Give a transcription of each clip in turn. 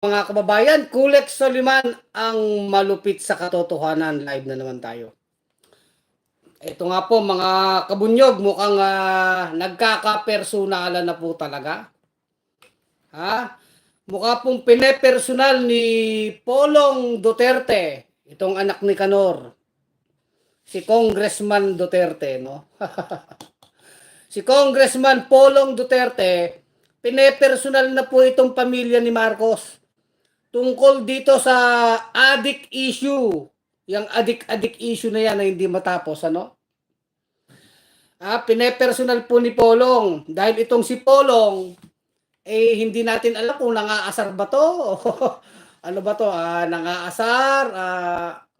Mga kababayan, Kulex Soliman ang malupit sa katotohanan. Live na naman tayo. Ito nga po mga kabunyog, mukhang nagkakapersonalan na po talaga. Ha? Mukha pong pinepersonal ni Polong Duterte, itong anak ni Kanor. Si Congressman Duterte, no? Si Congressman Polong Duterte, pinepersonal na po itong pamilya ni Marcos. Tungkol dito sa addict issue, yung addict issue na yan na hindi matapos, ano? Pinepersonal po ni Polong dahil itong si Polong hindi natin alam kung nangaasar ba to ano ba to, nangaasar,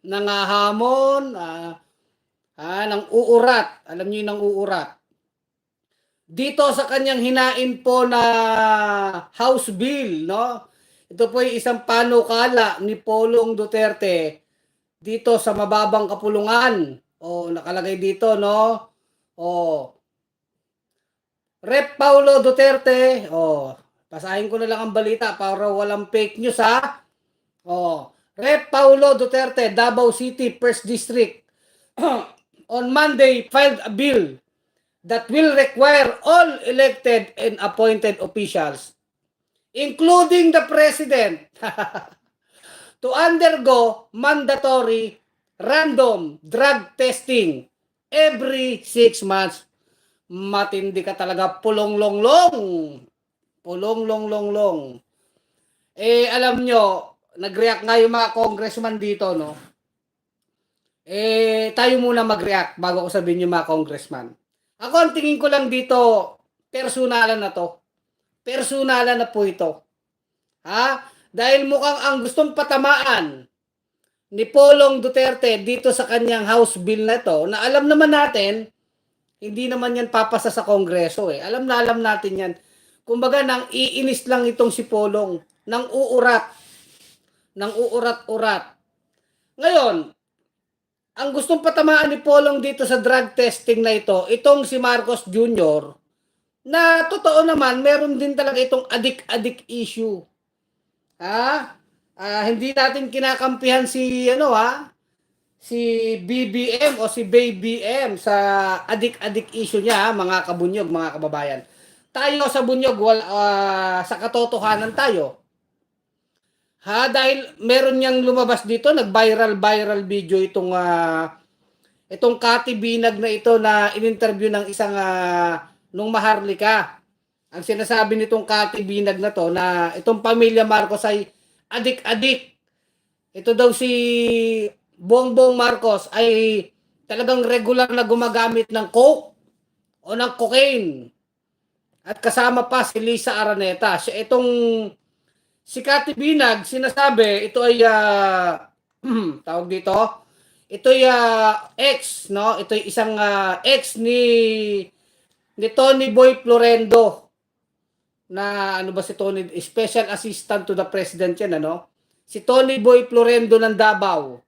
nangahamon, nang uurat. Alam niyo yung nang uurat. Dito sa kanyang hinain po na House Bill, no? Ito po ay isang panukala ni Polong Duterte dito sa mababang kapulungan. Nakalagay dito, no? Rep Paulo Duterte, basahin ko na lang ang balita para walang fake news, ha? Rep Paulo Duterte, Davao City, 1st District, on Monday filed a bill that will require all elected and appointed officials, including the president, to undergo mandatory random drug testing every 6 months. Matindi ka talaga, pulong-long-long. Pulong-long-long-long. Alam nyo, nag-react nga yung mga congressman dito, no? Tayo muna mag-react bago ko sabihin yung mga congressman. Ako, ang tingin ko lang dito, personalan na to. Personalan na po ito. Dahil mukhang ang gustong patamaan ni Polong Duterte dito sa kanyang House Bill na to, na alam naman natin, hindi naman yan papasa sa Kongreso eh. Alam natin yan. Kumbaga, nang iinis lang itong si Polong, nang uurat. Nang uurat-urat. Ngayon, ang gustong patamaan ni Polong dito sa drug testing na ito, itong si Marcos Jr., na totoo naman, meron din talaga itong addict issue. Hindi natin kinakampihan si si BBM o si BBM sa addict issue niya, mga kabunyog, mga kababayan. Tayo sa bunyog, sa katotohanan tayo. Dahil meron niyang lumabas dito, nag-viral video itong Kati Binag na ito na in-interview ng isang nung Maharlika. Ang sinasabi nitong Kati Binag na to na itong pamilya Marcos ay addict. Ito daw si Bongbong Marcos ay talagang regular na gumagamit ng coke o ng cocaine. At kasama pa si Lisa Araneta. Si Kati Binag, sinasabi, ito ay tawag dito, ito ay ex, no? Ito ay isang ex ni Tony Boy Florendo. Na ano ba si Tony? Special Assistant to the President yan, ano? Si Tony Boy Florendo ng Davao.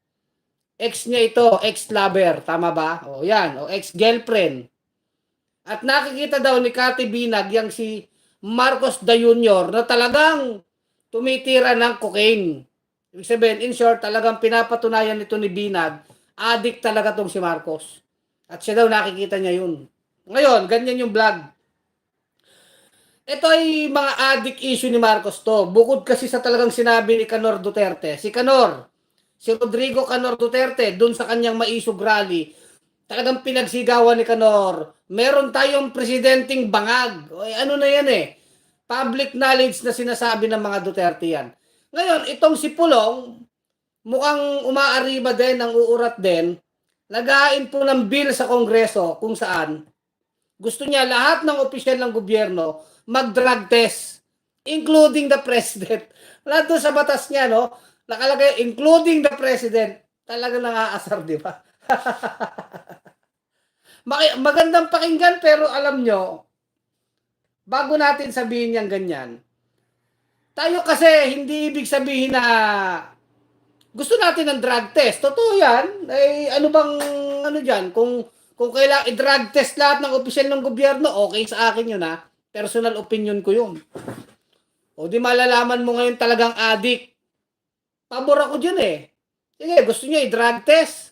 Ex niya ito, ex-lover, tama ba? Yan, ex-girlfriend. At nakikita daw ni Kati Binag yang si Marcos Jr. na talagang tumitira ng cocaine. Ibig sabihin, in short, talagang pinapatunayan nito ni Binag, addict talaga tong si Marcos. At siya daw nakikita niya yun. Ngayon, ganyan yung vlog. Ito ay mga addict issue ni Marcos to. Bukod kasi sa talagang sinabi ni Kanor Duterte. Si Rodrigo Kanor Duterte, dun sa kanyang maisog rally, talagang pinagsigawan ni Kanor. Meron tayong presidenting bangag. Ano na yan eh. Public knowledge na sinasabi ng mga Duterte yan. Ngayon, itong si Pulong, mukhang umaariba din, ang uurat din, nag-ain po ng bill sa Kongreso kung saan gusto niya lahat ng opisyal ng gobyerno mag-drug test, including the president. Lahat doon sa batas niya, no? Nakalagay, including the president. Talaga nangaasar, di ba? Magandang pakinggan, pero alam nyo, bago natin sabihin yang ganyan, tayo kasi hindi ibig sabihin na gusto natin ng drug test. Totoo yan. Ano bang ano dyan? Kung kailangan i-drug test lahat ng opisyal ng gobyerno, okay sa akin yun, ha? Personal opinion ko yun. O di malalaman mo ngayon talagang adik. Pabor ako dyan eh. Sige, gusto niyo i-drug test.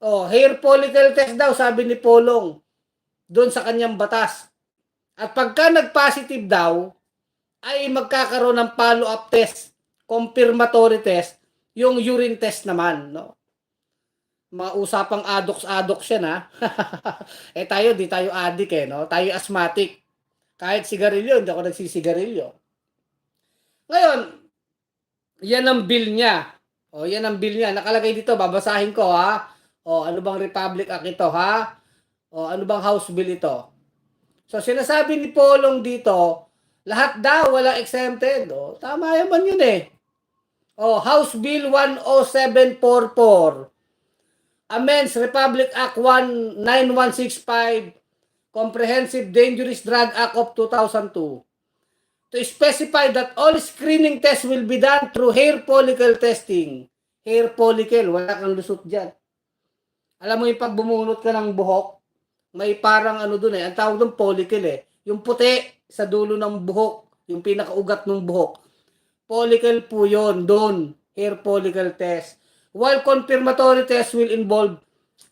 O, hair follicle test daw, sabi ni Polong. Doon sa kanyang batas. At pagka nag-positive daw, ay magkakaroon ng follow-up test, confirmatory test, yung urine test naman, no? Mga usapang adoks-adoks yan, ha? Eh tayo, di tayo adik eh, no? Tayo asthmatic. Kahit sigarilyo, hindi ako nagsisigarilyo. Ngayon, yan ang bill niya. O, yan ang bill niya. Nakalagay dito, babasahin ko, ha? O, ano bang Republic Act ito, ha? O, ano bang House Bill ito? So, sinasabi ni Polong dito, lahat daw walang exempted. O, tama yaman yun eh. O, House Bill 10744. Amends Republic Act 19165, Comprehensive Dangerous Drug Act of 2002. To specify that all screening tests will be done through hair follicle testing. Hair follicle, wala kang lusot dyan. Alam mo yung pag bumunot ka ng buhok, may parang ano dun eh, ang tawag dun follicle eh. Yung puti sa dulo ng buhok, yung pinakaugat ng buhok. Follicle po yun, dun. Hair follicle test. While confirmatory test will involve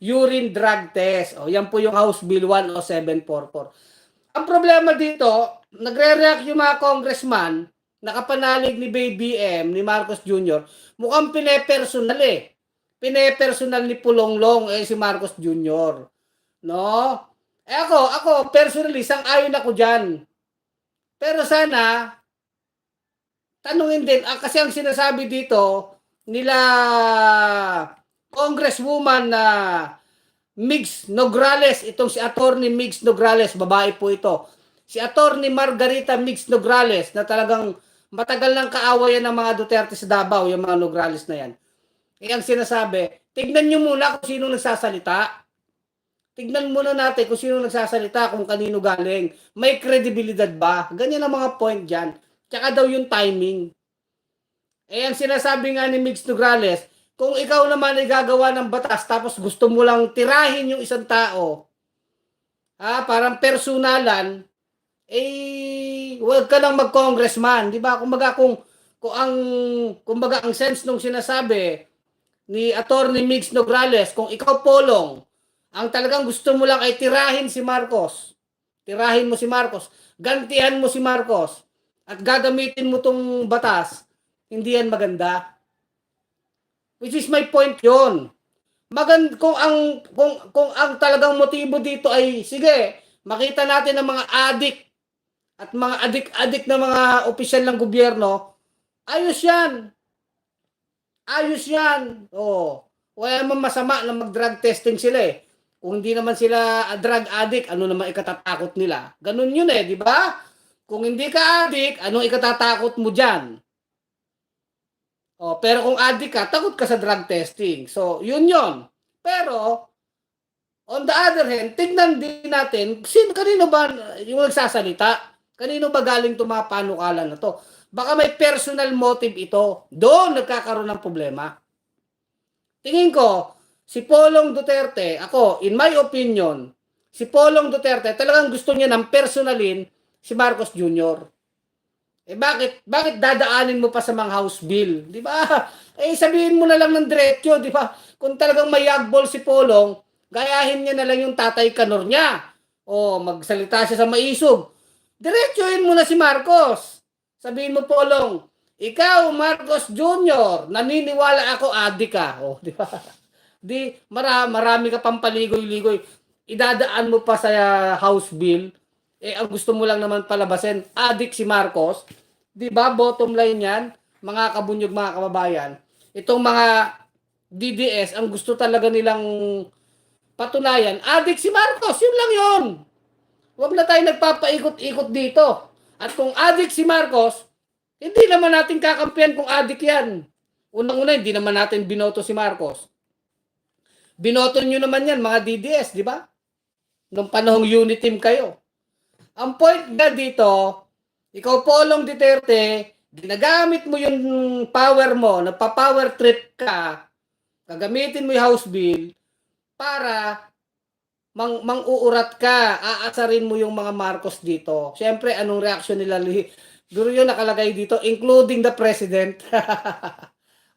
urine drug test. O, yan po yung House Bill 10744. Ang problema dito, nagre-react yung mga congressman, nakapanalig ni Baby M, ni Marcos Jr., mukhang pinepersonal eh. Pinepersonal ni Pulonglong si Marcos Jr. No? Ako, personally, sang-ayon ako dyan. Pero sana, tanungin din, kasi ang sinasabi dito, nila Congresswoman na Migs Nograles, itong si Attorney Migs Nograles, babae po ito. Si Attorney Margarita Migs Nograles, na talagang matagal nang kaawayan ng mga Duterte sa Davao, yung mga Nograles na yan. Eh, ang sinasabi, tignan nyo muna kung sino nagsasalita. Tignan muna natin kung sino nagsasalita, kung kanino galing. May kredibilidad ba? Ganyan ang mga point dyan. Tsaka daw yung timing. Eh, ang sinasabi nga ni Migs Nograles, kung ikaw naman ay gagawa ng batas tapos gusto mo lang tirahin yung isang tao, parang personalan, eh, huwag ka lang mag-congressman. Di ba? Kumbaga, kumbaga, ang sense nung sinasabi ni Attorney Migs Nograles, kung ikaw Polong, ang talagang gusto mo lang ay tirahin si Marcos. Tirahin mo si Marcos. Gantihan mo si Marcos. At gagamitin mo tong batas. Hindi yan maganda. Which is my point yon. Kung ang talagang motibo dito ay, sige, makita natin ang mga adik at mga adik-adik na mga opisyal ng gobyerno, ayos yan. Ayos yan. Oh, wala naman masama na mag-drug testing sila eh. Kung hindi naman sila drug addict, ano naman ikatatakot nila? Ganun yun eh, di ba? Kung hindi ka addict, anong ikatatakot mo dyan? Oh, pero kung addict ka, takot ka sa drug testing. So, yun yon. Pero, on the other hand, tignan din natin, kanino ba yung nagsasalita? Kanino ba galing itong mga panukalan na to? Baka may personal motive ito. Doon nagkakaroon ng problema. Tingin ko, si Polong Duterte, ako, in my opinion, si Polong Duterte, talagang gusto niya ng personalin si Marcos Jr. Eh bakit dadaanin mo pa sa mga House Bill, 'di ba? Eh sabihin mo na lang ng diretso, 'di ba? Kung talagang may yagbol si Polong, gayahin niya na lang yung Tatay Kanor niya. O magsalita siya sa maisog. Diretsuhin mo na si Marcos. Sabihin mo Polong, ikaw Marcos Jr., naniniwala ako adik ka. O, 'di ba? Di marami ka pang paligoy-ligoy. Idadaan mo pa sa House Bill. Eh, ang gusto mo lang naman palabasin, adik si Marcos. Di ba? Bottom line yan, mga kabunyog, mga kababayan. Itong mga DDS, ang gusto talaga nilang patunayan, adik si Marcos, yun lang yun. Huwag na tayo nagpapaikot-ikot dito. At kung adik si Marcos, hindi naman natin kakampihan kung adik yan. Unang-una, hindi naman natin binoto si Marcos. Binoto nyo naman yan, mga DDS, di ba? Nung panahong unit team kayo. Ang point na dito, ikaw Polong Duterte, ginagamit mo yung power mo, nagpa-power trip ka, gagamitin mo yung House Bill para mang-uurat ka, aasarin mo yung mga Marcos dito. Siyempre, anong reaksyon nila Duro yun nakalagay dito, including the president.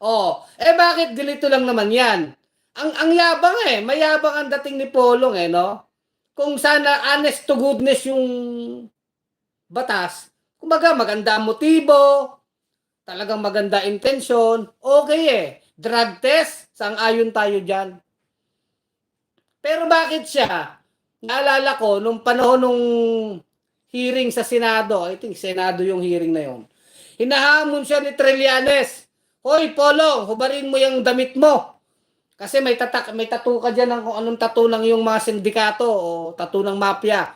Oh, bakit ganito lang naman yan? Ang yabang mayabang ang dating ni Polong no? Kung sana honest to goodness yung batas, kumbaga maganda ang motibo, talagang maganda intensyon, okay Drug test, sang-ayon tayo dyan. Pero bakit siya? Naalala ko, nung panahon nung hearing sa Senado, I think Senado yung hearing na yon. Hinahamon siya ni Trillanes. Hoy, Polong, hubarin mo yung damit mo. Kasi may tattoo ka diyan ng kung anong tattoo ng yung mga sindikato o tattoo ng mafia.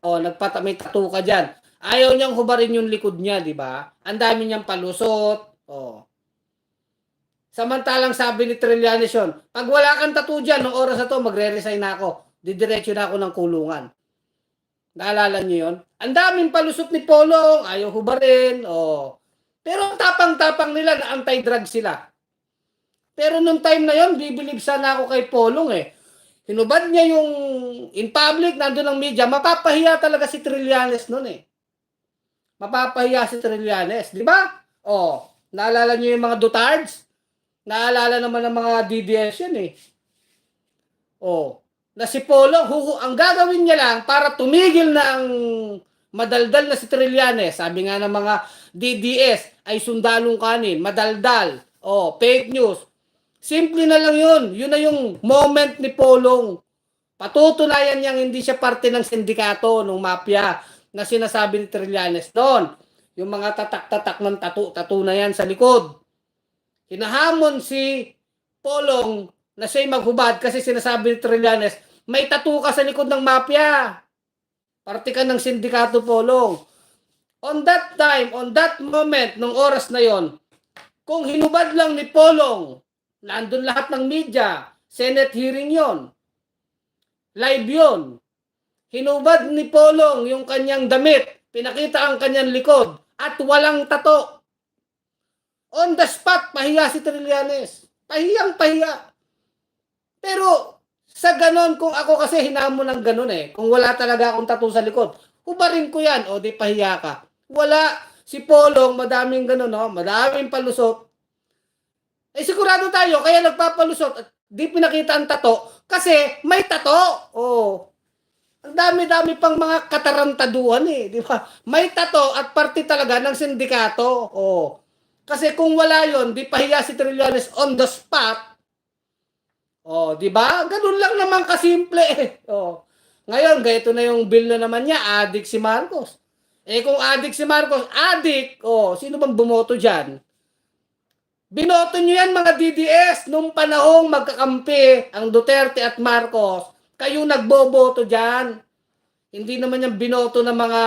O may tattoo ka diyan. Ayaw niyang hubarin yung likod niya, di ba? Ang dami niyang palusot. Samantalang sabi ni Trillanes yun, pag wala kang tattoo dyan, nung oras na to, magre-resign na ako. Didiretso na ako ng kulungan. Naalala niyo yun? Ang daming palusot ni Polong, ayaw hubarin. Pero tapang-tapang nila na anti-drug sila. Pero nung time na yon, bibilib sana ako kay Polong Hinubad niya yung in public, nandun ang media, mapapahiya talaga si Trillanes nun Mapapahiya si Trillanes, di ba? Naalala niyo yung mga Dutards? Naalala naman ng mga DDS yan na si Polong, ang gagawin niya lang para tumigil na ang madaldal na si Trillanes, sabi nga ng mga DDS, ay sundalong kanin, madaldal, fake news. Simple na lang yun. Yun na yung moment ni Polong. Patutunayan niyang hindi siya parte ng sindikato, ng mafia, na sinasabi ni Trillanes doon. Yung mga tatak-tatak ng tattoo na yan sa likod. Hinahamon si Polong na siya'y maghubad kasi sinasabi ni Trillanes, may tattoo ka sa likod ng mafia. Parte ka ng sindikato, Polong. On that time, on that moment, nung oras na yon, kung hinubad lang ni Polong, nandun lahat ng media, Senate hearing yon, live yon, hinubad ni Polong yung kanyang damit, pinakita ang kanyang likod, at walang tato. On the spot, pahiya si Trillanes. Pahiyang pahiya. Pero, sa ganon, kung ako kasi hinamon ng ganon kung wala talaga akong tattoo sa likod, hubarin ko yan, di pahiya ka. Wala, si Polong, madaming ganon, madaming palusot. Sigurado tayo, kaya nagpapalusot at di pinakita ang tato, kasi may tato. Ang dami-dami pang mga katarantaduhan di ba? May tato at parte talaga ng sindikato. Kasi kung wala yon, di pahiya si Trillanes on the spot. Di ba? Ganun lang naman kasimple Ngayon, ganito na yung bill na naman niya, adik si Marcos. Kung adik si Marcos, adik, sino bang bumoto dyan? Binoto nyo yan mga DDS nung panahong magkakampi ang Duterte at Marcos. Kayo nagboboto dyan. Hindi naman yung binoto ng mga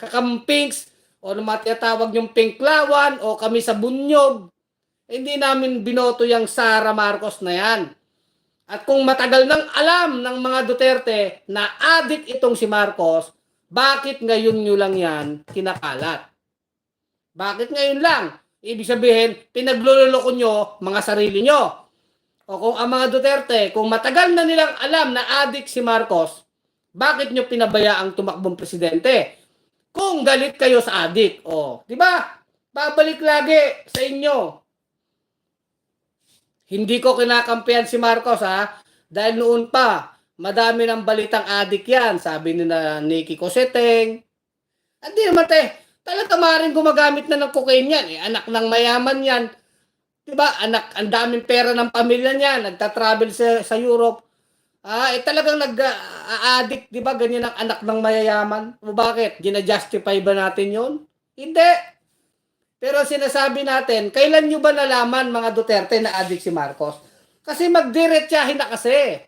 kakampings o ng mga tinatawag yung pinklawan o kami sa bunyog. Hindi namin binoto yung Sara Marcos na yan. At kung matagal nang alam ng mga Duterte na adik itong si Marcos, bakit ngayon nyo lang yan kinakalat? Bakit ngayon lang? Ibig sabihin, pinaglululoko nyo mga sarili nyo. O kung ang mga Duterte, kung matagal na nilang alam na adik si Marcos, bakit nyo pinabayaang tumakbong presidente? Kung galit kayo sa adik. Di ba? Babalik lagi sa inyo. Hindi ko kinakampihan si Marcos dahil noon pa, madami ng balitang adik yan. Sabi ni na Nikki Coseteng. Hindi naman talaga maaaring gumagamit na ng cocaine yan. Anak ng mayaman yan. Diba? Ang daming pera ng pamilya niya. Nagta-travel sa Europe. Talagang nag-addict. Diba? Ganyan ang anak ng mayayaman. O bakit? Gina-justify ba natin yon? Hindi. Pero sinasabi natin, kailan nyo ba nalaman mga Duterte na addict si Marcos? Kasi magdiretsahin na kasi.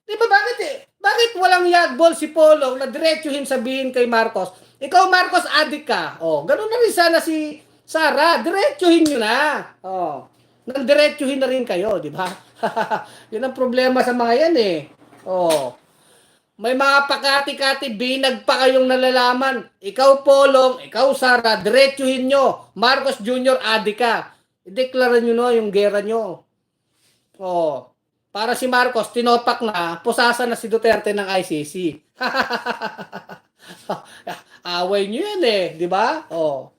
Diba bakit Bakit walang yagbol si Polong na diretsuhin sabihin kay Marcos, ikaw Marcos, adik ka. Ganun na rin sana si Sara, diretsuhin nyo na. Nang diretsuhin na rin kayo, di ba? Yun ang problema sa mga yan May mga pakati-kati, binag pa kayong nalalaman. Ikaw Polong, ikaw Sara, diretsuhin nyo. Marcos Jr., adik ka. I-declare nyo yung gera nyo. Para si Marcos, tinopak na, pusasa na si Duterte ng ICC. Away nyo yan eh, di ba? Oh.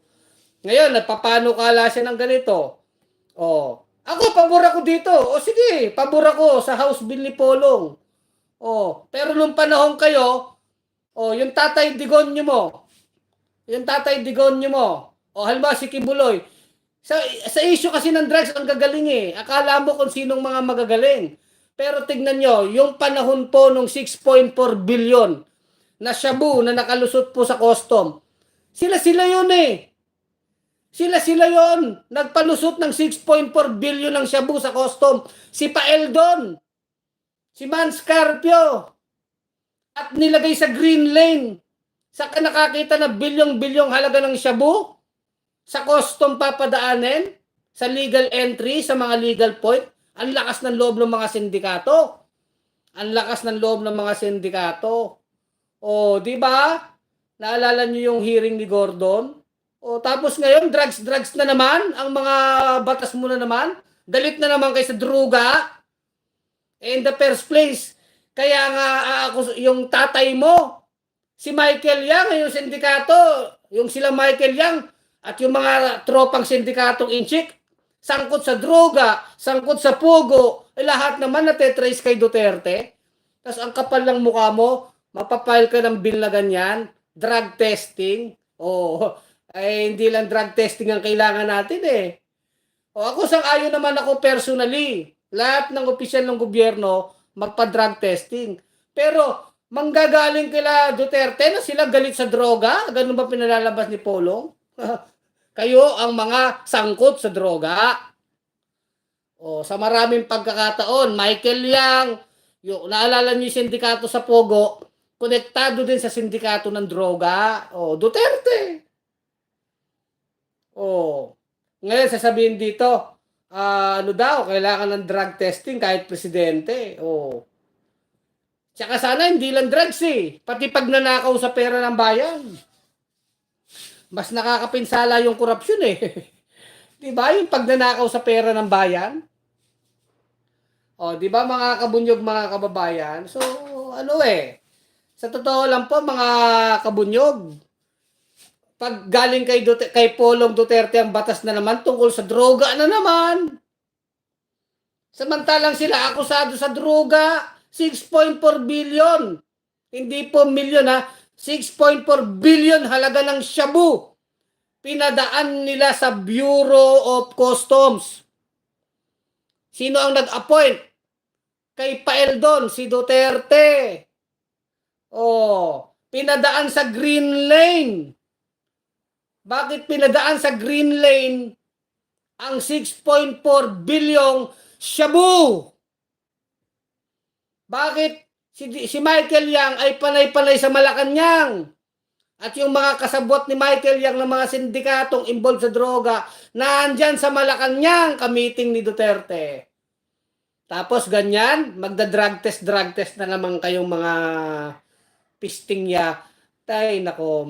Ngayon, nagpapanukala siya ng ganito. Oh. Ako, pabor ako dito. O sige, pabor ako sa House Bill ni Polong. Oh. Pero nung panahon kayo, oh, yung Tatay Digonyo mo, yung Tatay Digonyo mo, o halimbawa si Kibuloy, sa issue kasi ng drugs, ang gagaling eh. Akala mo kung sinong mga magagaling. Pero tignan nyo, yung panahon po nung 6.4 billion na shabu na nakalusot po sa custom, sila yun eh. Sila yon nagpalusot ng 6.4 billion ng shabu sa custom. Si Paeldon, si Man Scarpio, at nilagay sa green lane. Saka nakakita na bilyong-bilyong halaga ng shabu sa custom papadaanin, sa legal entry, sa mga legal point. Ang lakas ng loob ng mga sindikato. Ang lakas ng loob ng mga sindikato. O, di ba? Naalala niyo yung hearing ni Gordon? O, tapos ngayon, drugs na naman. Ang mga batas mo na naman. Galit na naman kayo sa druga. In the first place, kaya nga ako, yung tatay mo, si Michael Yang, yung sindikato, yung sila Michael Yang, at yung mga tropang sindikatong inchik, sangkot sa droga, sangkot sa pugo, lahat naman natetrace kay Duterte. Tapos ang kapal ng mukha mo, mapapile ka ng bill na ganyan, drug testing. Oh, ay hindi lang drug testing ang kailangan natin eh. O ako sang-ayon naman ako personally. Lahat ng opisyal ng gobyerno magpa-drug testing. Pero manggagaling kila Duterte na sila galit sa droga? Ganun ba pinalalabas ni Polong? Kayo ang mga sangkot sa droga. O, sa maraming pagkakataon, Michael Yang, yung naalala niyo yung sindikato sa Pogo, konektado din sa sindikato ng droga. O, Duterte. O, ngayon sasabihin dito, ano daw, kailangan ng drug testing kahit presidente. O, tsaka sana hindi lang drugs eh, pati pagnanakaw sa pera ng bayan. Mas nakakapinsala yung korupsyon eh. Di ba? Yung pagnanakaw sa pera ng bayan. O, di ba mga kabunyog, mga kababayan? So, ano eh. Sa totoo lang po, mga kabunyog, pag galing kay Polong Duterte ang batas na naman tungkol sa droga na naman. Samantalang sila akusado sa droga, 6.4 billion. Hindi po milyon ha. 6.4 billion halaga ng shabu. Pinadaan nila sa Bureau of Customs. Sino ang nag-appoint? Kay Paeldon, si Duterte. Oh, pinadaan sa Green Lane. Bakit pinadaan sa Green Lane ang 6.4 billion shabu? Bakit si Michael Yang ay panay-panay sa Malacanang? At yung mga kasabot ni Michael Yang ng mga sindikatong involved sa droga, nandyan sa Malacanang, ka-meeting ni Duterte. Tapos ganyan, drug test na naman kayong mga pistingya. Tay, nako,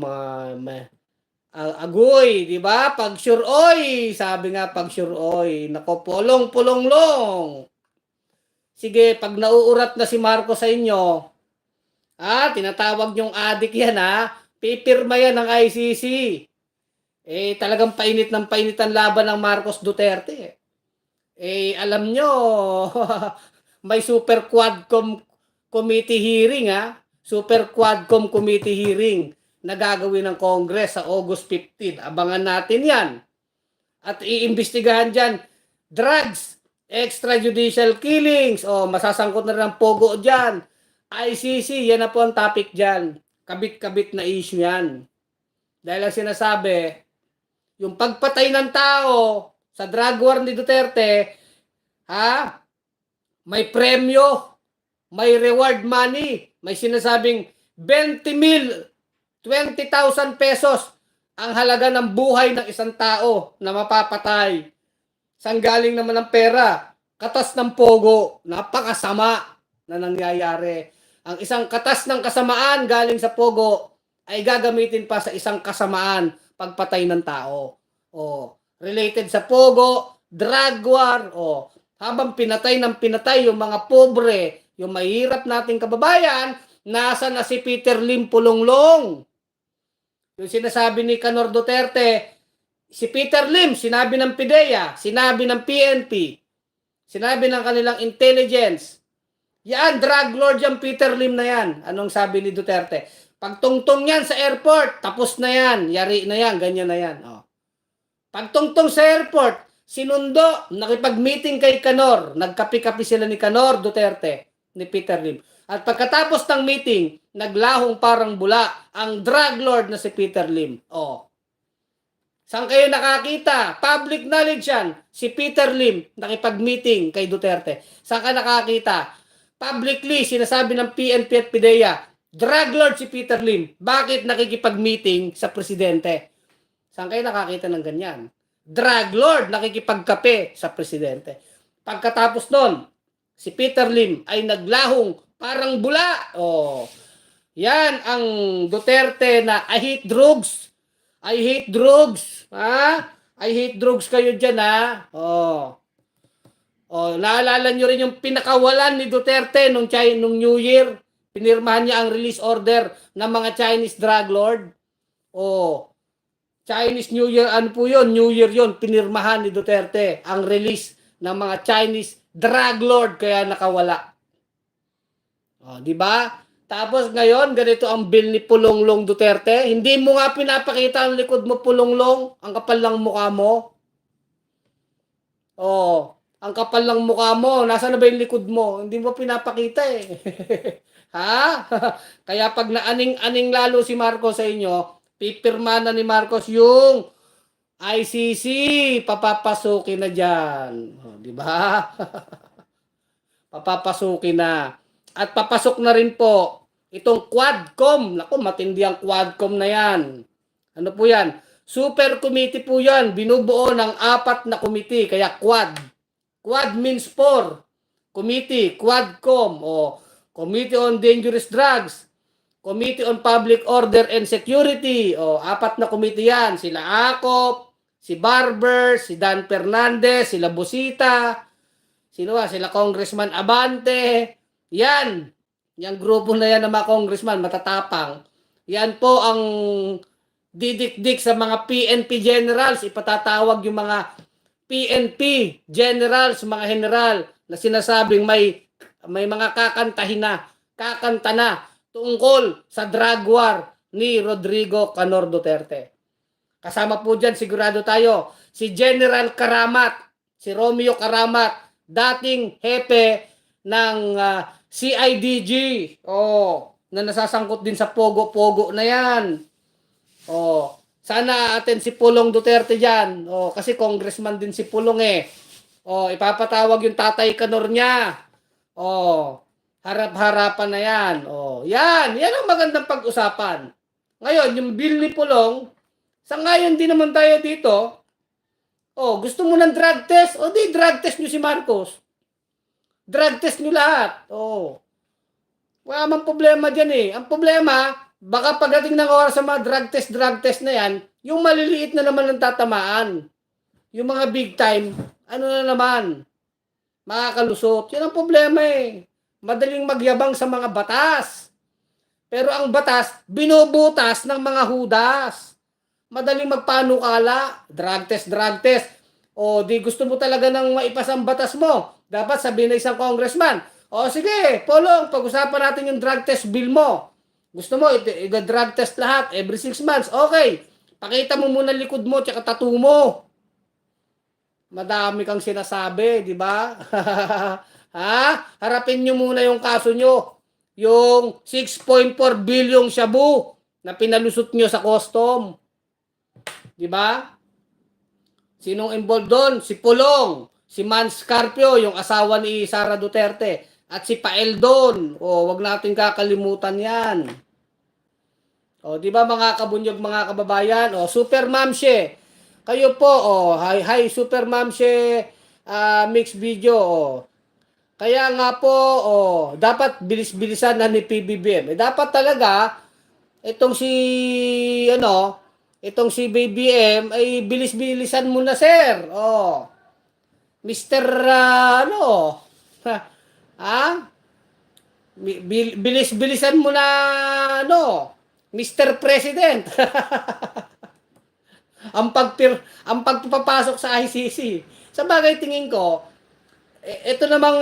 agoy, di ba? Pag sure oy, sabi nga pag sure oy, nako, pulong. Sige, pag nauurat na si Marcos sa inyo, tinatawag niyong adik yan pipirma yan ng ICC. Eh, talagang painit ng painit ang laban ng Marcos Duterte. Eh, alam nyo, may Super Quadcom Committee hearing Super Quadcom Committee hearing na gagawin ng Congress sa August 15. Abangan natin yan. At iimbestigahan dyan, drugs, extrajudicial killings, masasangkot na rin ang Pogo dyan. ICC, yan na po ang topic dyan. Kabit-kabit na issue yan. Dahil ang sinasabi, yung pagpatay ng tao sa drug war ni Duterte, may premyo, may reward money, may sinasabing 20,000 pesos ang halaga ng buhay ng isang tao na mapapatay. Saan galing naman ang pera? Katas ng Pogo, napakasama na nangyayari. Ang isang katas ng kasamaan galing sa Pogo ay gagamitin pa sa isang kasamaan pagpatay ng tao. Related sa Pogo, drug war, habang pinatay yung mga pobre, yung mahirap nating kababayan, nasa na si Peter Lim Pulonglong. Yung sinasabi ni Canor Duterte, si Peter Lim, sinabi ng PIDEA, sinabi ng PNP, sinabi ng kanilang intelligence. Yan, drug lord yung Peter Lim na yan. Anong sabi ni Duterte? Pagtungtong yan sa airport, tapos na yan, yari na yan, ganyan na yan. Oh. Pagtungtong sa airport, sinundo, nakipag-meeting kay Canor, nagkapi-kapi sila ni Canor Duterte, ni Peter Lim. At pagkatapos ng meeting, naglahong parang bula ang drug lord na si Peter Lim. Oh. Saan kayo nakakita? Public knowledge yan. Si Peter Lim, nakipag-meeting kay Duterte. Saan ka nakakita? Publicly, sinasabi ng PNP at PIDEA, drug lord si Peter Lim. Bakit nakikipag-meeting sa presidente? Saan kayo nakakita ng ganyan? Drug lord, nakikipagkape sa presidente. Pagkatapos nun, si Peter Lim ay naglahong parang bula. Oh. Yan ang Duterte na I hate drugs. I hate drugs. Ha? I hate drugs kayo dyan, ha? Oh. Oh, naalala nyo rin yung pinakawalan ni Duterte nung New Year. Pinirmahan niya ang release order ng mga Chinese drug lord. Oh. Chinese New Year, ano po yun? New Year yun. Pinirmahan ni Duterte ang release ng mga Chinese drug lord kaya nakawala. Oh, di ba? Tapos ngayon, ganito ang bill ni Pulonglong Duterte. Hindi mo nga pinapakita ang likod mo, Pulonglong. Ang kapal lang mukha mo. Oh, ang kapal lang mukha mo. Nasaan na ba yung likod mo? Hindi mo pinapakita eh. Ha? Kaya pag naaning-aning lalo si Marcos sa inyo, pipirma na ni Marcos yung ICC. Papapasukin na dyan. Oh, di ba? Papapasukin na. At papasok na rin po itong Quadcom. Naku, matindi ang Quadcom na yan. Ano po yan? Super committee po yan. Binubuo ng 4 na committee. Kaya Quad. Quad means 4. Committee, Quadcom. O, Committee on Dangerous Drugs. Committee on Public Order and Security. O, 4 na committee yan. Sila Acop, si Barber, si Dan Fernandez, sila Busita, sila Congressman Abante. Yan. Yung grupo na yan ng mga congressman, matatapang. Yan po ang didikdik sa mga PNP generals. Ipatatawag yung mga PNP generals, mga general na sinasabing may mga kakanta na tungkol sa drug war ni Rodrigo Canor Duterte. Kasama po dyan, sigurado tayo, si General Karamat, si Romeo Karamat, dating hepe ng CIDG. Oh, na nasasangkot din sa pogo-pogo na yan. Oh, sana atin si Pulong Duterte diyan. Oh, kasi congressman din si Pulong eh. Oh, ipapatawag yung tatay Canor niya. Oh, harap-harapan na yan. Oh, yan ang magandang pag-usapan. Ngayon, yung bill ni Pulong, sa ngayon din naman tayo dito. Oh, gusto mo ng drug test? O di drug test nyo si Marcos. Drug test nyo lahat. Oh. Wala mang problema dyan eh. Ang problema, baka pagdating ng oras sa mga drug test na yan, yung maliliit na naman ang tatamaan. Yung mga big time, ano na naman, makakalusot. Yan ang problema eh. Madaling magyabang sa mga batas. Pero ang batas, binubutas ng mga hudas. Madaling magpanukala. Drug test. O di gusto mo talaga ng maipasang batas mo. Dapat sabihin na isang congressman, o sige, Polong, pag-usapan natin yung drug test bill mo. Gusto mo, i-drug test lahat every 6 months. Okay, pakita mo muna likod mo tsaka tattoo mo. Madami kang sinasabi, di ba? Ha? Harapin nyo muna yung kaso nyo. Yung 6.4 billion shabu na pinalusot nyo sa custom. Di ba? Sinong involved doon? Si Pulong. Si Man Scarpio, yung asawa ni Sara Duterte. At si Paeldon. O, wag natin kakalimutan yan. O, di ba mga kabunyog, mga kababayan? O, Super Mamshe. Kayo po, hi Super Mamshe mix video. Kaya nga po, dapat bilis-bilisan na ni PBBM. Dapat talaga, itong si BBM ay bilis-bilisan muna, sir. Mr. Bilis-bilisan mo na, Mr. President. ang pagpapasok sa ICC. Sa bagay tingin ko, ito namang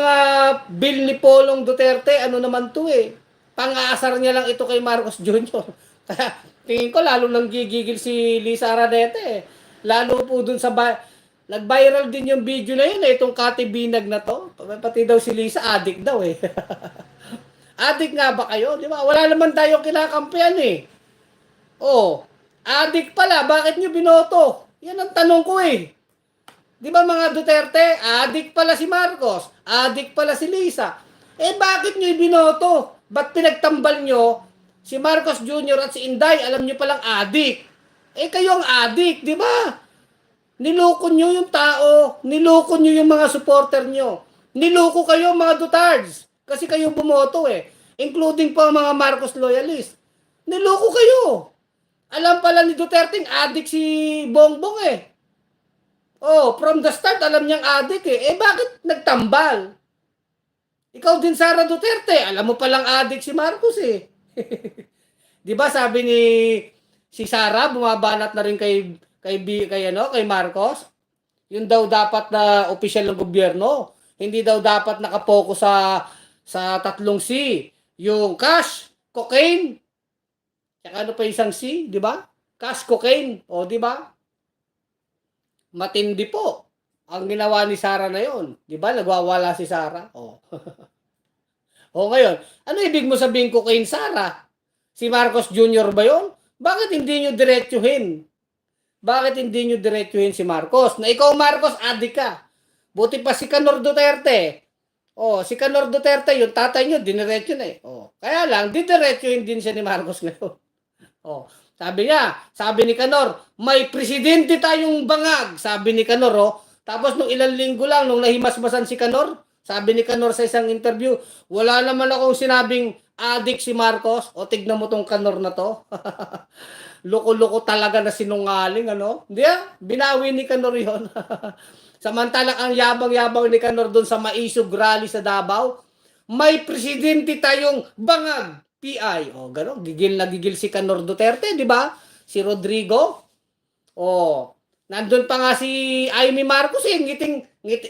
bill ni Polong Duterte, ano naman to eh. Pang-aasar niya lang ito kay Marcos Jr. Kaya tingin ko lalo nang gigigil si Lisa Aranete eh. Lalo po dun sa nag-viral din yung video na yun eh, itong Kati Binag na to. Pati daw si Lisa, addict daw eh. Addict nga ba kayo? Di ba? Wala naman tayong kinakampihan eh. Oh, addict pala, bakit nyo binoto? Yan ang tanong ko eh. Di ba mga Duterte, addict pala si Marcos, addict pala si Lisa. Eh bakit nyo ibinoto? Ba't pinagtambal nyo si Marcos Jr. at si Inday, alam nyo palang addict? Eh kayo ang addict, di ba? Niloko nyo yung tao, niloko nyo yung mga supporter nyo. Niloko kayo mga Dutards, kasi kayo bumoto eh. Including po ang mga Marcos loyalists. Niloko kayo. Alam pala ni Duterte addict si Bongbong eh. Oh, from the start alam niyang addict eh. Eh bakit nagtambal? Ikaw din Sara Duterte, alam mo palang addict si Marcos eh. 'Di ba sabi ni si Sara bumabanat na rin kay Marcos? Yun daw dapat na opisyal ng gobyerno. Hindi daw dapat nakapokus sa tatlong C. Yung cash, cocaine, saka ano pa isang C, di ba? Cash, cocaine, o di ba? Matindi po ang ginawa ni Sara na yon, di ba? Nagwawala si Sara. O. O ngayon, ano ibig mo sabihin cocaine, Sara? Si Marcos Jr. ba yon? Bakit hindi nyo diretsuhin? Bakit hindi nyo diretsuhin si Marcos? Na ikaw, Marcos, adik ka. Buti pa si Canor Duterte. Oh, si Canor Duterte, yung tatay nyo, diniretso na eh. Oh, kaya lang, didiretsuhin din siya ni Marcos ngayon. Oh, sabi ni Canor, may presidente tayong bangag, sabi ni Canor, oh. Tapos nung ilang linggo lang, nung nahimasmasan si Canor, sabi ni Canor sa isang interview, wala naman akong sinabing adik si Marcos. O, tignan mo tong Canor na to. Loko-loko talaga na sinungaling, ano? Hindi binawi ni Canor yun. Samantalang ang yabang-yabang ni Canor doon sa Maisog Rally sa Davao, may presidente tayong bangag, PI. O, gano'n, gigil na gigil si Canor Duterte, di ba? Si Rodrigo. O, nandun pa nga si Amy Marcos eh,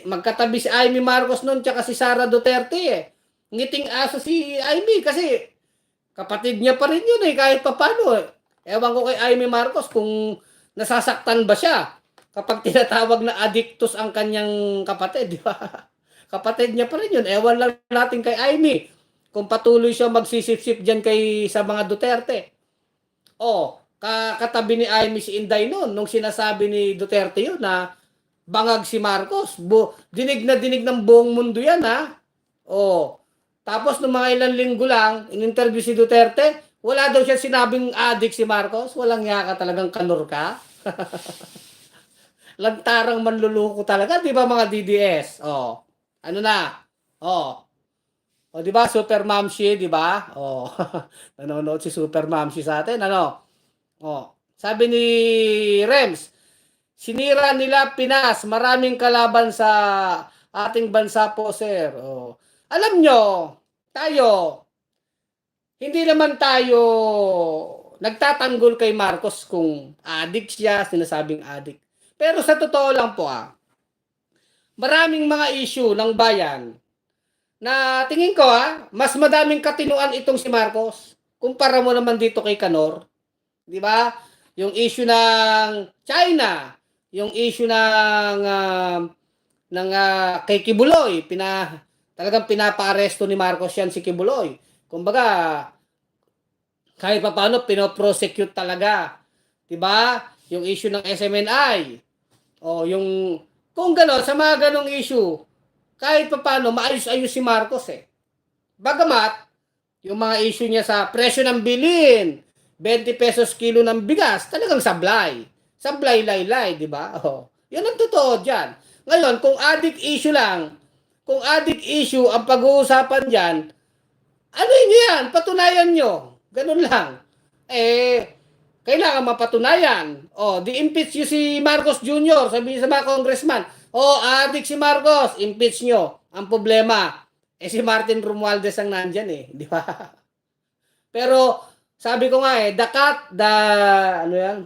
magkatabi si Amy Marcos noon tsaka si Sara Duterte eh. Ngiting aso si Amy kasi kapatid niya pa rin yun eh, kahit papano eh. Ewan ko kay Amy Marcos kung nasasaktan ba siya kapag tinatawag na addictus ang kanyang kapatid, di ba? Kapatid niya pa rin yun. Ewan lang natin kay Amy kung patuloy siya magsisip-sip dyan sa mga Duterte. O, katabi ni Amy si Inday noon nung sinasabi ni Duterte yun na bangag si Marcos. Dinig na dinig ng buong mundo yan ha. O, tapos nung mga ilang linggo lang, in-interview si Duterte, wala daw siya sinabing addict si Marcos. Walang yaka talagang Canor ka. Lantarang manluluko talaga, di ba mga DDS? Oh. Ano na? Oh. O di ba Super Mamshi, di ba? Oh. Nanonood si Super Mamshi sa atin, ano? Oh. Sabi ni Rems, sinira nila Pinas, maraming kalaban sa ating bansa po, sir. Oh. Alam nyo, tayo, hindi naman tayo nagtatanggol kay Marcos kung addict siya, sinasabing addict. Pero sa totoo lang po maraming mga issue ng bayan na tingin ko mas madaming katinuan itong si Marcos. Kumpara mo naman dito kay Canor. Di ba? Yung issue ng China, yung issue ng kay Kibuloy, talagang pinapa-aresto ni Marcos yan si Kibuloy. Kumbaga, kahit pa paano, pinoprosecute talaga. Diba? Yung issue ng SMNI. O, kung gano'n, sa mga ganong issue, kahit pa paano, maayos-ayos si Marcos eh. Bagamat, yung mga issue niya sa presyo ng bilhin, 20 pesos kilo ng bigas, talagang sablay. Sablay, laylay, diba? O, yan ang totoo dyan. Ngayon, kung addict issue lang, kung addict issue ang pag-uusapan dyan, ano nyo yan? Patunayan nyo. Ganun lang. Kailangan mapatunayan. Di-impeach nyo si Marcos Jr. Sabihin sa mga congressman, addict si Marcos, impeach nyo. Ang problema, si Martin Romualdez ang nandyan eh. Di ba? Pero, Sabi ko nga the cat, ano yan?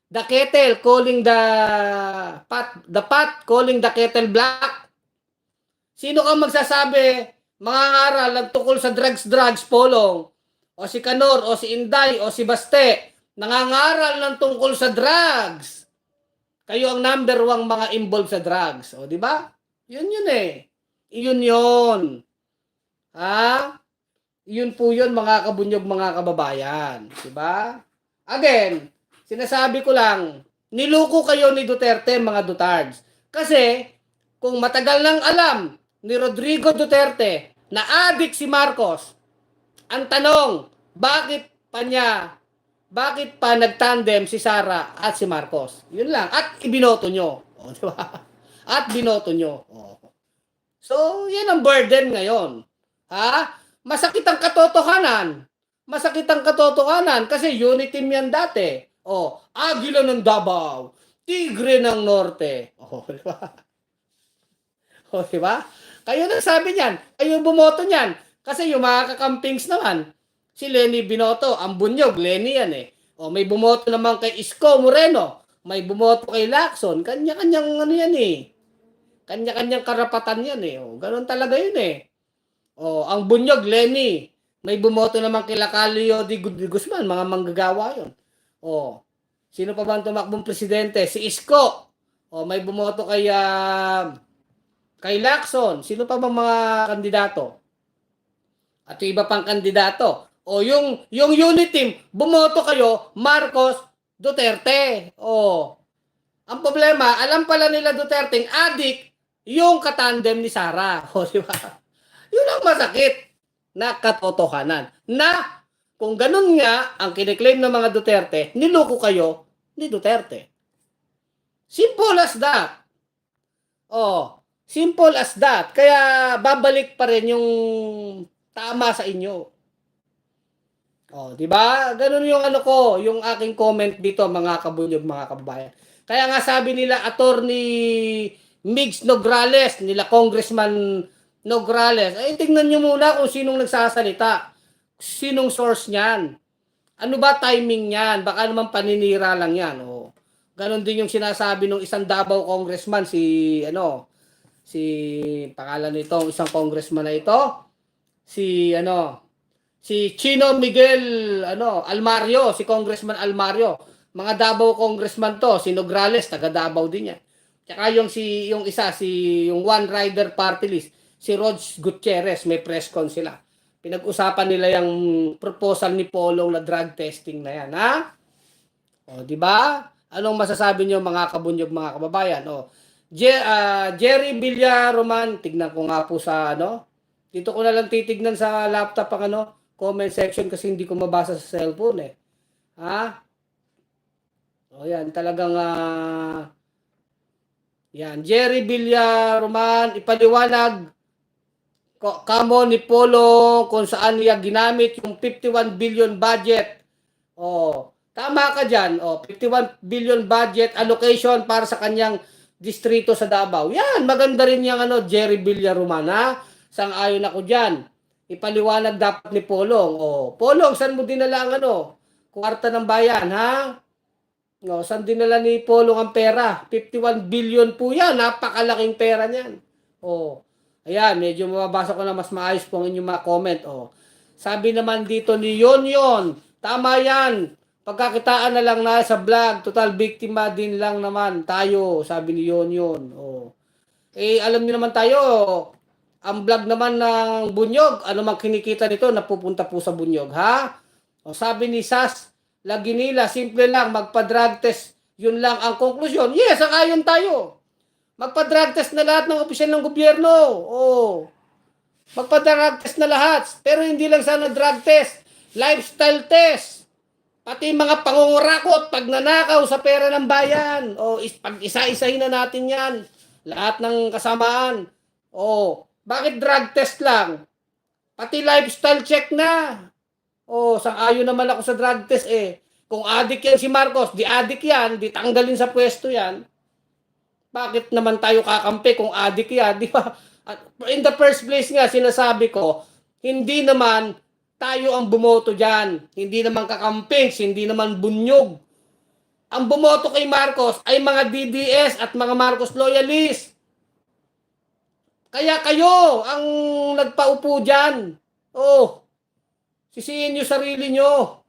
The kettle calling the pot calling the kettle black. Sino ka magsasabi, mga ngaral, nagtukol sa drugs, Polong? O si Kanor, o si Inday, o si Baste, nangangaral ng tungkol sa drugs. Kayo ang number 1 mga involved sa drugs. O, di ba? Yun eh. Yun. Ha? Yun po yun, mga kabunyog, mga kababayan. Di ba? Again, sinasabi ko lang, niluko kayo ni Duterte, mga Dutards. Kasi, kung matagal nang alam ni Rodrigo Duterte na adik si Marcos, ang tanong, bakit pa nagtandem si Sara at si Marcos? Yun lang. At ibinoto nyo. O, di ba? At binoto nyo. O. So, yan ang burden ngayon. Ha? Masakit ang katotohanan. Kasi unity team yan dati. O, Agila ng Davao, Tigre ng Norte. O, di ba? O, di ba? Kayo na sabi niyan. Kayo bumoto niyan. Kasi yung mga kakampings naman, si Lenny binoto. Ang bunyog, Lenny yan eh. O, may bumoto naman kay Isko Moreno. May bumoto kay Lacson. Kanya-kanyang ano yan eh. Kanya-kanyang karapatan yan eh. O, ganun talaga yun eh. O, ang bunyog, Lenny. May bumoto naman kay Lacalio de Guzman. Mga manggagawa yun. O, sino pa ba ang tumakbong presidente? Si Isko. O, may bumoto kay Lacson. Sino pa bang mga kandidato? At yung iba pang kandidato. O, yung unit team, bumoto kayo, Marcos, Duterte. O, ang problema, alam pala nila Duterte, adik, yung katandem ni Sara. O, di ba? Yun ang masakit na katotohanan. Na, kung ganun nga, ang kiniklaim ng mga Duterte, niloko kayo ni Duterte. Simple as that. Oh, simple as that. Kaya babalik pa rin yung tama sa inyo. Oh, 'di ba? Ganun yung ano ko, yung aking comment dito, mga kabunyog, mga kababayan. Kaya nga sabi nila Attorney Migs Nograles, nila Congressman Nograles, ay tingnan nyo muna kung sinong nagsasalita. Sinong source niyan? Ano ba timing niyan? Baka naman paninira lang yan. Oh. Ganon din yung sinasabi ng isang Davao congressman, si pangalan nito, isang congressman na ito, si Chino Miguel Almario, si Congressman Almario. Mga Davao congressman to, si Nograles, taga Davao din yan. Tsaka yung One Rider Party List, si Rods Gutierrez, may press con sila. Pinag-usapan nila yung proposal ni Polong na drug testing na yan, ha? O, di ba? Anong masasabi niyo, mga kabunyog, mga kababayan? O, Jerry Villaroman, tignan ko nga po sa dito ko na lang titignan sa laptop ang comment section kasi hindi ko mabasa sa cellphone eh. Ha? O yan, talagang yan, Jerry Villaroman, ipaliwanag kamo ni Polo kung saan niya ginamit yung 51 billion budget. Oh, tama ka diyan. Oh, 51 billion budget allocation para sa kanyang distrito sa Davao. Yan, maganda rin yung Jerry Villaroman, ha? Sang-ayon ako diyan. Ipaliwanag dapat ni Polong. Oh, Polong, saan mo dinala ang kwarta ng bayan, ha? No, saan dinala ni Polong ang pera? 51 billion po yan. Napakalaking pera niyan. Oh. Ayan, medyo mababasa ko na mas maayos po ang inyong mga comment. Oh. Sabi naman dito ni Yon, tama yan. Pagkakitaan na lang na sa vlog, total biktima din lang naman tayo, sabi ni Yon. Oh. Eh, alam niyo naman tayo, ang vlog naman ng Bunyog, ano mang kinikita nito, napupunta po sa Bunyog, ha? O, sabi ni Sas, lagi nila, simple lang, magpa-drug test, yun lang ang konklusyon. Yes, ayon tayo. Magpa-drug test na lahat ng opisyal ng gobyerno. Oh. Magpa-drug test na lahat. Pero hindi lang sana drug test. Lifestyle test. Pati mga pangungurakot, pagnanakaw sa pera ng bayan. Oh, pag isa-isahin na natin yan. Lahat ng kasamaan. Oh, bakit drug test lang? Pati lifestyle check na. Oh, sang-ayon naman ako sa drug test eh. Kung adik yan si Marcos, di adik yan, di tanggalin sa pwesto yan. Bakit naman tayo kakampi kung adik yan, di ba? In the first place nga, sinasabi ko, hindi naman tayo ang bumoto dyan. Hindi naman kakampings, hindi naman bunyog. Ang bumoto kay Marcos ay mga DDS at mga Marcos loyalist. Kaya kayo ang nagpaupo dyan. Oh, sisihin nyo sarili nyo.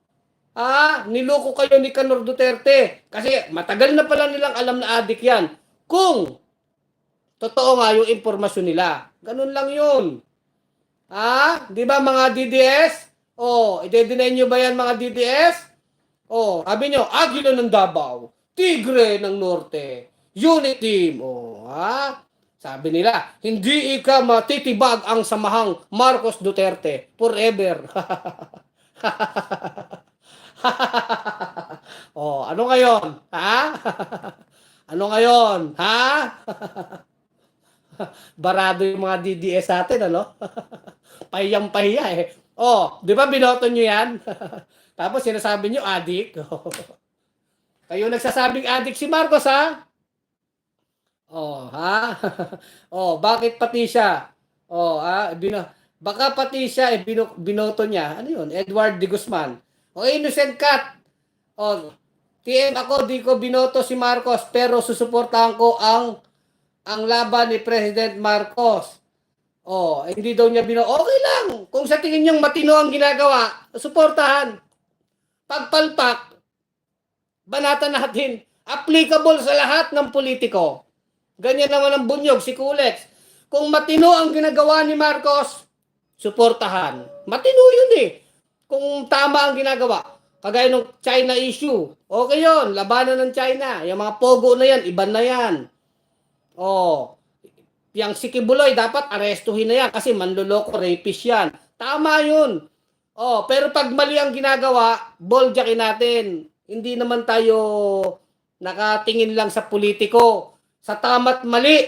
Niloko kayo ni Kanor Duterte. Kasi matagal na pala nilang alam na adik yan. Kung totoo nga yung informasyon nila. Ganun lang yun. Di ba mga DDS? I-deny nyo ba yan mga DDS? Sabi nyo, Agila ng Davao, Tigre ng Norte, Unit Team. Sabi nila, hindi ika matitibag ang samahang Marcos Duterte forever. Ano ngayon? Ano ngayon? Barado yung mga DDS natin, ano? Pahiyang-pahiya eh. Di ba binoto nyo yan? Tapos sinasabi nyo, adik. Kayo nagsasabing adik si Marcos, ha? Bakit pati siya? Baka pati siya, binoto niya. Ano yun? Edward de Guzman. Innocent cat. TM ako, di ko binoto si Marcos, pero susuportahan ko ang laban ni President Marcos. Hindi daw niya binoto. Okay lang. Kung sa tingin niyang matino ang ginagawa, suportahan. Pagpalpak, banatan natin. Applicable sa lahat ng politiko. Ganyan naman ang bunyog, si Kulex. Kung matino ang ginagawa ni Marcos, suportahan. Matino yun eh. Kung tama ang ginagawa. Kagaya ng China issue. Okay yun, labanan ng China. Yung mga pogo na yan, iba na yan. Yang si Kibuloy, dapat arestuhin na yan kasi manloloko, rapist yan. Tama yun. Pero pag mali ang ginagawa, boljakin natin. Hindi naman tayo nakatingin lang sa politiko. Sa tama't mali.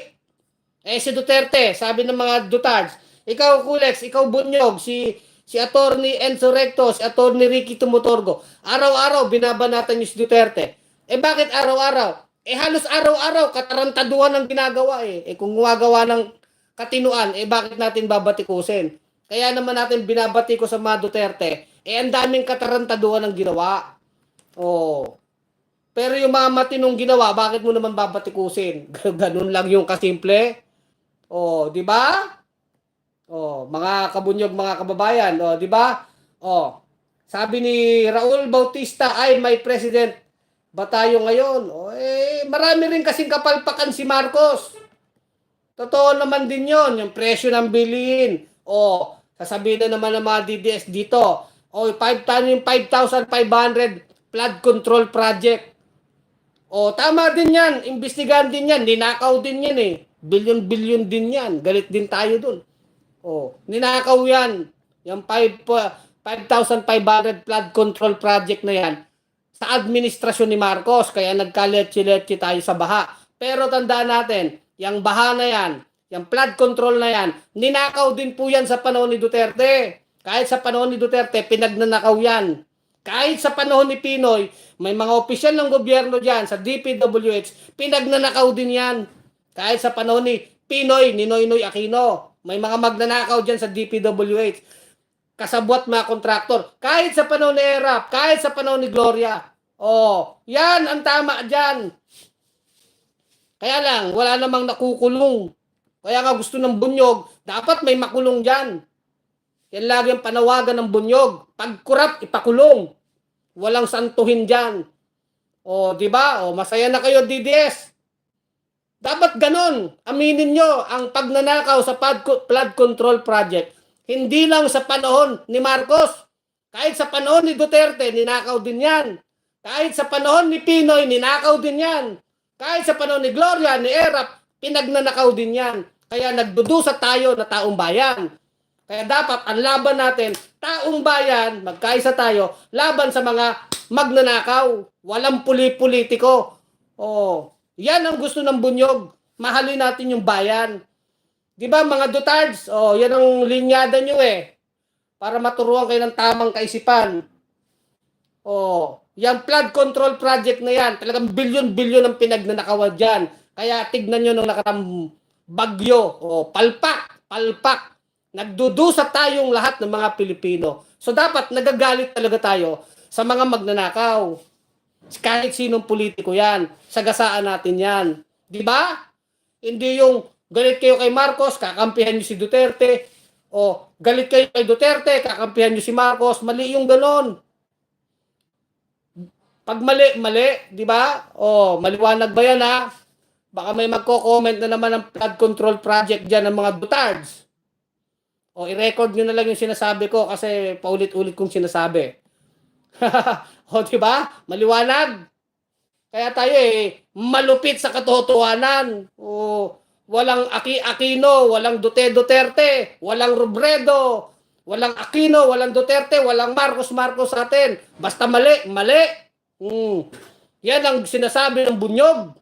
Si Duterte, sabi ng mga Dutards, ikaw Kulex, ikaw Bunyog, si Attorney Enzo Recto, si Attorney Ricky Tumutorgo, araw-araw binabanatan niyo si Duterte. Bakit araw-araw? Halos araw-araw katarantaduhan ang ginagawa eh. Kung gumagawa ng katinuan, bakit natin babatikusin? Kaya naman natin binabati ko sa mga Duterte, ang daming katarantaduhan ang ginawa. Pero yung mga matinong ginawa, bakit mo naman babatikusin? Ganun lang yung kasimple. Di ba? Mga kabunyog, mga kababayan, di ba? Sabi ni Raul Bautista, ay may president ba tayo ngayon? Marami rin kasing kapalpakan si Marcos. Totoo naman din yon, yung presyo ng bilihin. Sasabihin na naman ng mga DDS dito, 5,500 flood control project. Tama din yan. Imbestigahan din yan. Ninakaw din yan eh. Bilyon-bilyon din yan. Galit din tayo dun. Ninakaw yan. Yung 5,500 flood control project na yan sa administrasyon ni Marcos. Kaya nagkaletsi-letsi tayo sa baha. Pero tandaan natin, yung baha na yan, yung flood control na yan, ninakaw din po yan sa panahon ni Duterte. Kahit sa panahon ni Duterte, pinagnanakaw yan. Kahit sa panahon ni Pinoy, may mga opisyal ng gobyerno dyan sa DPWH, pinagnanakaw din yan. Kahit sa panahon ni Pinoy, ni Noynoy Aquino, may mga magnanakaw dyan sa DPWH. Kasabwat mga kontraktor. Kahit sa panahon ni Erap, kahit sa panahon ni Gloria. Yan ang tama dyan. Kaya lang, wala namang nakukulong. Kaya nga gusto ng Bunyog, dapat may makulong dyan. Yan lagi ang panawagan ng Bunyog. Pag kurap, ipakulong. Walang santuhin dyan. Di ba? Masaya na kayo, DDS. Dapat ganon. Aminin nyo ang pagnanakaw sa flood control project. Hindi lang sa panahon ni Marcos. Kahit sa panahon ni Duterte, ninakaw din yan. Kahit sa panahon ni Pinoy, ninakaw din yan. Kahit sa panahon ni Gloria, ni Erap, pinagnanakaw din yan. Kaya nagdudusa tayo na taong bayan. Kaya dapat ang laban natin, taong bayan, magkaisa tayo, laban sa mga magnanakaw. Walang politiko. Yan ang gusto ng Bunyog. Mahalin natin yung bayan. Di ba mga Dutards? Yan ang linyada nyo eh. Para maturuan kayo ng tamang kaisipan. Yung flood control project na yan, talagang bilyon-bilyon ang pinagnanakawan dyan. Kaya tignan nyo nung nakarang bagyo. Palpak. Nagdudusa tayong lahat ng mga Pilipino. So dapat nagagalit talaga tayo sa mga magnanakaw. Kahit sinong politiko yan. Sagasaan natin yan. Di ba? Hindi yung galit kayo kay Marcos, kakampihan niyo si Duterte. O galit kayo kay Duterte, kakampihan niyo si Marcos. Mali yung ganon. Pag mali, mali. Di ba? O, maliwanag ba yan ha? Baka may magko-comment na naman ng flood control project dyan ng mga Dutards. O, i-record nyo na lang yung sinasabi ko kasi paulit-ulit kong sinasabi. O, di ba? Maliwanag. Kaya tayo malupit sa katotohanan. O, walang Aquino, walang Duterte, walang Robredo, walang Aquino, walang Duterte, walang Marcos sa atin. Basta mali, mali. Yan ang sinasabi ng bunyog.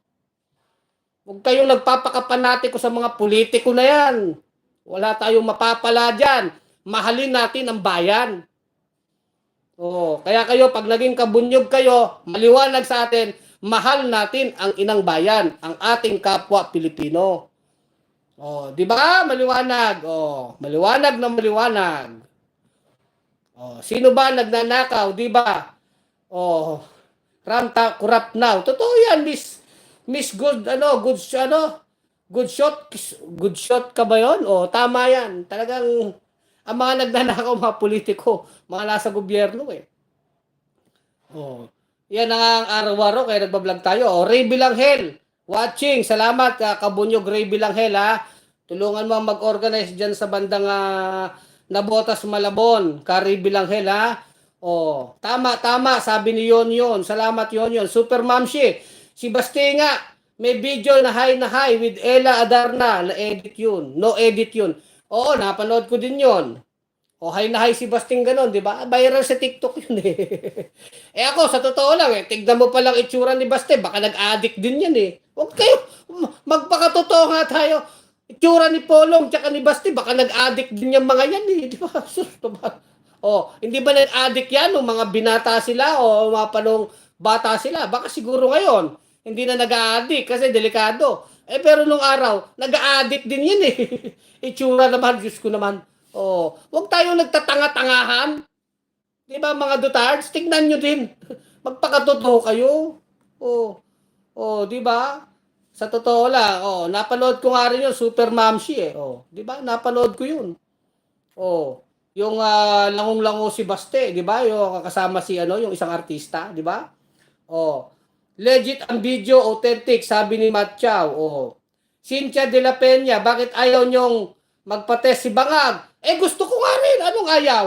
Huwag kayong nagpapakapanatiko sa mga politiko na yan. Wala tayong mapapala dyan. Mahalin natin ang bayan. Kaya kayo, pag naging kabunyog kayo, maliwanag sa atin, mahal natin ang inang bayan, ang ating kapwa Pilipino. Di ba? Maliwanag. Maliwanag na maliwanag. Sino ba nagnanakaw, di ba? Ranta corrupt now. Totoo yan, Miss Good Good shot ka ba 'yon? Tama yan. Talagang ang mga nagnanakaw, mga politiko, mga nasa gobyerno Yan ang araw-araw kaya nagbablog tayo. Ray Bilanghel, watching. Salamat, kabunyog Ray Bilanghel ha. Tulungan mo mag-organize diyan sa bandang Nabotas Malabon, Ray Bilanghel ha. Tama, sabi ni Yon. Salamat Yon. Super Mamshi. Si Basti nga, may video na high with Ella Adarna. Na-edit yun. No edit yun. Oo, napanood ko din yun. High na high si Basting ganon, di ba? Viral sa TikTok yun ako, sa totoo lang tignan mo palang itsura ni Basti. Baka nag-addict din yan Huwag kayo, magpakatotoo nga tayo. Itsura ni Polong tsaka ni Basti, baka nag-addict din yung mga yan di ba? Hindi ba nag-addict yan nung mga binata sila o mga panong bata sila? Baka siguro ngayon, hindi na nag-addict kasi delikado. Pero nung araw, nag-addict din yan Itsura naman, Diyos ko naman. Huwag tayong nagtatanga-tangahan. Di ba mga Dutards? Tignan nyo din. Magpakatotoo kayo. Di ba? Sa totoo lang, napanood ko nga rin yun, Super Mamshi di ba? Napanood ko yun. Yung langong-lango si Baste, di ba? Yung kasama si yung isang artista, di ba? Legit ang video, authentic, sabi ni Matchaw. Cynthia de la Peña, bakit ayaw nyong magpa-test si Bangag? Gusto ko nga rin, anong ayaw?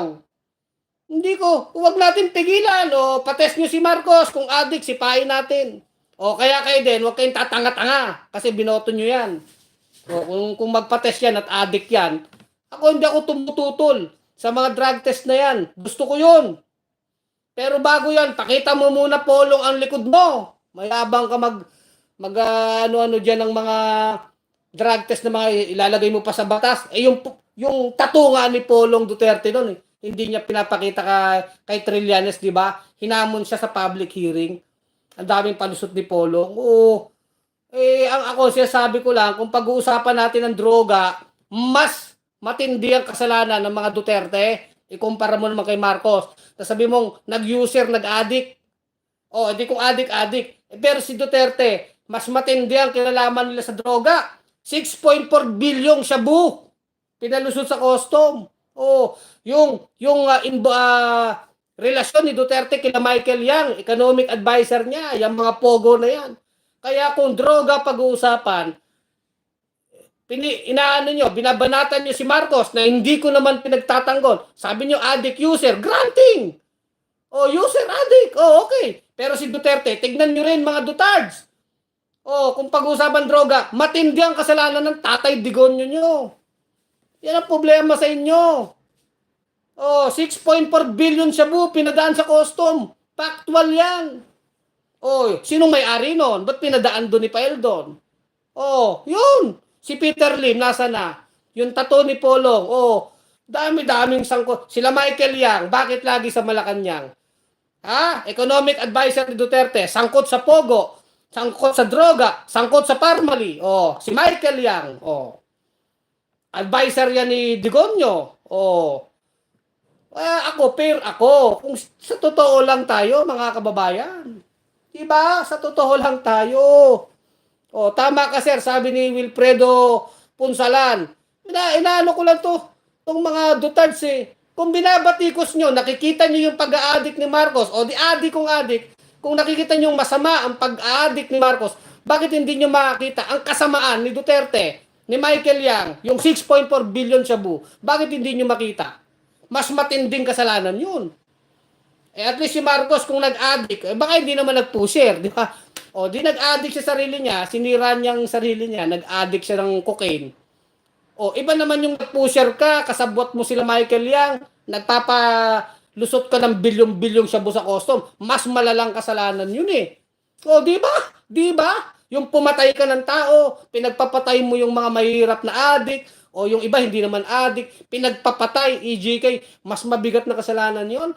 Hindi ko, huwag natin pigilan, pa-test nyo si Marcos, kung addict, sipain natin. Kaya kayo din, huwag kayong tatanga-tanga, kasi binoto nyo yan. Kung magpa-test yan at addict yan, hindi ako tumututol sa mga drug test na yan. Gusto ko yun. Pero bago yan, pakita mo muna Polong ang likod mo. Mayabang ka ano-ano dyan ng mga drug test na mga ilalagay mo pa sa batas. Yung tattoo nga ni Polong Duterte doon hindi niya pinapakita kay Trillanes, di ba? Hinamon siya sa public hearing. Ang daming palusot ni Polong. Ang ako sinasabi ko lang, kung pag-uusapan natin ng droga, mas matindi ang kasalanan ng mga Duterte, ikumpara mo naman kay Marcos. Sabi mong nag-user, nag-addict. Hindi kung addict. Pero si Duterte, mas matindi ang kinalaman nila sa droga. 6.4 billion shabu. Pinalusot sa custom. Yung relasyon ni Duterte kila Michael Yang, economic advisor niya, yung mga pogo na yan. Kaya kung droga pag-uusapan, binabanatan nyo si Marcos na hindi ko naman pinagtatanggol. Sabi nyo, addict user, granting. User addict. Okay. Pero si Duterte, tignan nyo rin mga Dutards. Kung pag-uusapan droga, matindi ang kasalanan ng Tatay Digonyo nyo. Yan ang problema sa inyo. 6.4 billion shabu pinadaan sa custom. Factual yan. Sinong may-ari nun? Ba't pinadaan doon ni Paeldon? Yun. Si Peter Lim, nasa na? Yung tattoo ni Polong. Dami-daming sangkot. Sila Michael Yang, bakit lagi sa Malacanang? Economic advisor ni Duterte, sangkot sa Pogo, sangkot sa droga, sangkot sa Parmali. Si Michael Yang. advisor yan ni Digonyo. Ako, fair ako. Kung sa totoo lang tayo, mga kababayan. Diba? Sa totoo lang tayo. Tama ka, sir. Sabi ni Wilfredo Punsalan. Inaano ko lang to. Itong mga Dutards Kung binabatikos nyo, nakikita nyo yung pag-a-addict ni Marcos, o di adik kong adik, kung nakikita nyo masama ang pag-a-addict ni Marcos, bakit hindi nyo makita ang kasamaan ni Duterte, ni Michael Yang, yung 6.4 billion shabu, bakit hindi nyo makita? Mas matinding kasalanan yun. At least si Marcos kung nag-addict, baka hindi naman nag-pusher, di ba? Di nag-addict sa sarili niya, sinira niyang sarili niya, nag-addict siya ng cocaine. Iba naman yung nag-pusher ka, kasabwat mo sila Michael Yang, nagpapalusot ka ng bilyong-bilyong shabu sa custom, mas malalang kasalanan yun di ba? Di ba? Yung pumatay ka ng tao, pinagpapatay mo yung mga mahirap na addict, o yung iba hindi naman addict, pinagpapatay, EJK, mas mabigat na kasalanan yun.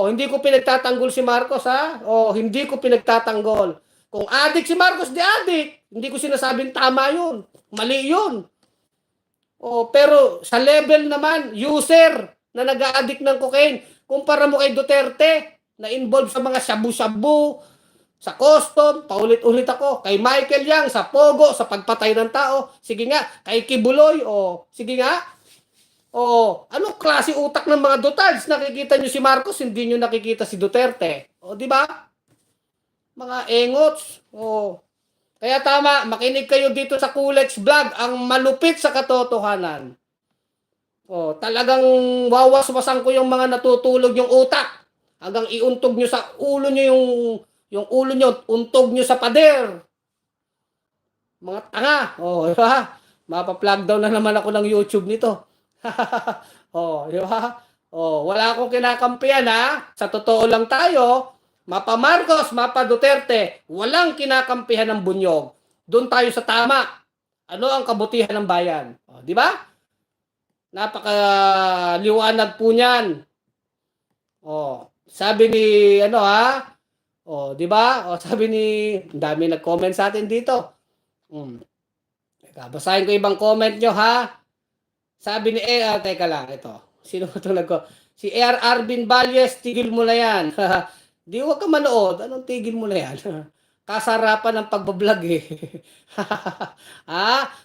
Hindi ko pinagtatanggol si Marcos, ha? Hindi ko pinagtatanggol. Kung addict si Marcos, di addict. Hindi ko sinasabing tama yun. Mali yun. Pero sa level naman, user na nag-a-addict ng cocaine, kumpara mo kay Duterte, na involved sa mga shabu-shabu, sa custom, paulit-ulit ako, kay Michael Yang, sa Pogo, sa pagpatay ng tao, sige nga, kay Kibuloy, sige nga, anong klase utak ng mga Dutards? Nakikita nyo si Marcos, hindi nyo nakikita si Duterte. Di ba? Mga engots. Kaya tama, makinig kayo dito sa Kulex Vlog, ang malupit sa katotohanan. Talagang wawaswasan ko yung mga natutulog yung utak. Hanggang iuntog nyo sa ulo nyo yung ulo nyo, untog nyo sa pader. Mga tanga. Diba? Mapa-plug down na naman ako ng YouTube nito. Diba? Wala akong kinakampihan, ha? Sa totoo lang tayo, Mapa Marcos, Mapa Duterte, walang kinakampihan ng bunyog. Doon tayo sa tama. Ano ang kabutihan ng bayan? Di ba? Napakaliwanag po niyan. Sabi ni di ba? Sabi ni, dami nag-comment sa atin dito. Basahin ko ibang comment nyo, ha? Sabi ni teka lang, ito. Sino ito Si A.R. Arvin Valles, tigil mo na yan. Di wag ka manood. Anong tigil mo na yan? Kasarapan ng pagbablog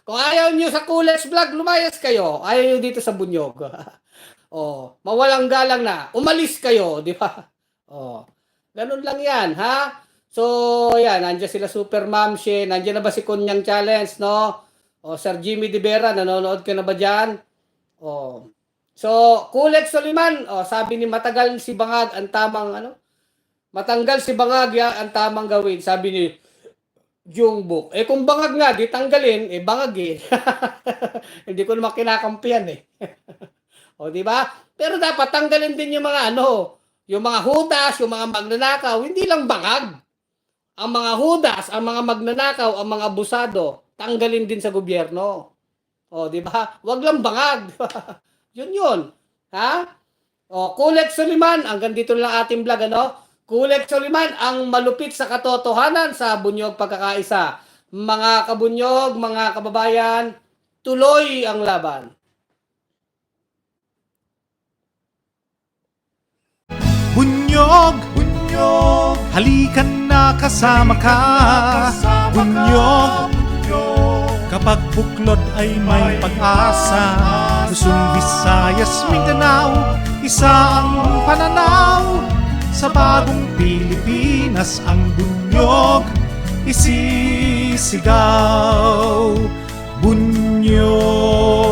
Kung ayaw nyo sa Kulex Vlog, lumayas kayo. Ayaw nyo dito sa bunyog. Mawalang galang na. Umalis kayo, di ba? Ganun lang yan, ha? So, yan. Nandiyan sila Super Mamshe. Nandiyan na ba si Kunyang Challenge, no? Sir Jimmy De Vera, nanonood ka na ba dyan? So, Kulex Soliman, sabi ni matagal si Bangag ang tamang, matanggal si Bangag ang tamang gawin. Sabi ni Jungbok. Kung Bangag nga, di tanggalin, Bangag Hindi ko naman kinakampihan di ba? Pero dapat tanggalin din yung mga yung mga hudas, yung mga magnanakaw, hindi lang Bangag. Ang mga hudas, ang mga magnanakaw, ang mga abusado, tanggalin din sa gobyerno. Di ba? Wag lang Bangag. Yun. Ha? Kulex Soliman, hanggang dito lang ating vlog, Kulex Soliman, ang malupit sa katotohanan sa bunyog pagkakaisa. Mga kabunyog, mga kababayan, tuloy ang laban. Bunyog, halikan na kasama ka. Bunyog, kapag buklod ay may pag-asa. Luzon, Visayas, Mindanao, isa ang pananaw. Sa bagong Pilipinas ang bunyog isisigaw. Bunyog.